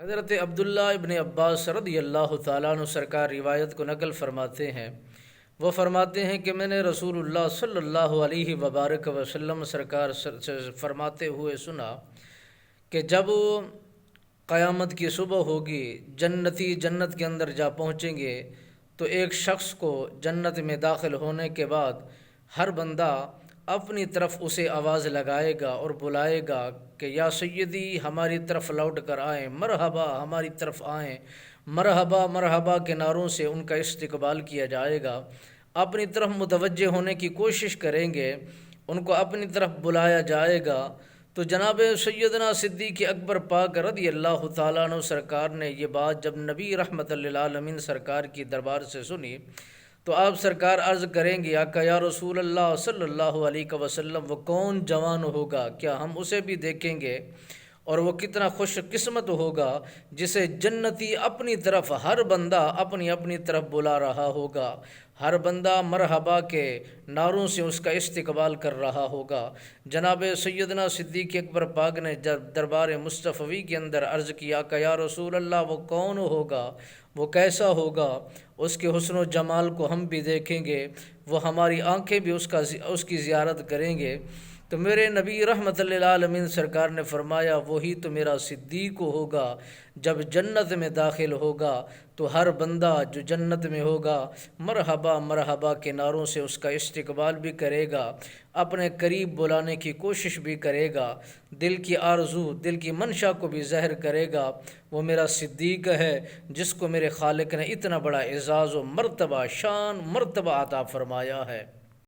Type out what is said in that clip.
حضرت عبداللہ ابن عباس رضی اللہ تعالیٰ عنہ سرکار روایت کو نقل فرماتے ہیں، وہ فرماتے ہیں کہ میں نے رسول اللہ صلی اللہ علیہ وبارک وسلم سرکار سے فرماتے ہوئے سنا کہ جب قیامت کی صبح ہوگی، جنتی جنت کے اندر جا پہنچیں گے تو ایک شخص کو جنت میں داخل ہونے کے بعد ہر بندہ اپنی طرف اسے آواز لگائے گا اور بلائے گا کہ یا سیدی ہماری طرف لوٹ کر آئیں، مرحبا ہماری طرف آئیں، مرحبا مرحبا کے نعروں سے ان کا استقبال کیا جائے گا۔ اپنی طرف متوجہ ہونے کی کوشش کریں گے، ان کو اپنی طرف بلایا جائے گا۔ تو جناب سیدنا صدیق اکبر پاک رضی اللہ تعالیٰ عنہ سرکار نے یہ بات جب نبی رحمت للعالمین سرکار کی دربار سے سنی تو آپ سرکار عرض کریں گے، آقا یا رسول اللہ صلی اللہ علیہ وسلم وہ کون جوان ہوگا، کیا ہم اسے بھی دیکھیں گے؟ اور وہ کتنا خوش قسمت ہوگا جسے جنتی اپنی طرف ہر بندہ اپنی اپنی طرف بلا رہا ہوگا، ہر بندہ مرحبا کے نعروں سے اس کا استقبال کر رہا ہوگا۔ جناب سیدنا صدیق اکبر پاک نے جب دربار مصطفی کے اندر عرض کیا کہ یا رسول اللہ وہ کون ہوگا، وہ کیسا ہوگا، اس کے حسن و جمال کو ہم بھی دیکھیں گے، وہ ہماری آنکھیں بھی اس کی زیارت کریں گے۔ تو میرے نبی رحمت للعالمین سرکار نے فرمایا وہی تو میرا صدیق ہوگا۔ جب جنت میں داخل ہوگا تو ہر بندہ جو جنت میں ہوگا مرحبا مرحبا کے نعروں سے اس کا استقبال بھی کرے گا، اپنے قریب بلانے کی کوشش بھی کرے گا، دل کی آرزو دل کی منشا کو بھی ظاہر کرے گا۔ وہ میرا صدیق ہے جس کو میرے خالق نے اتنا بڑا اعزاز و مرتبہ شان مرتبہ عطا فرمایا ہے۔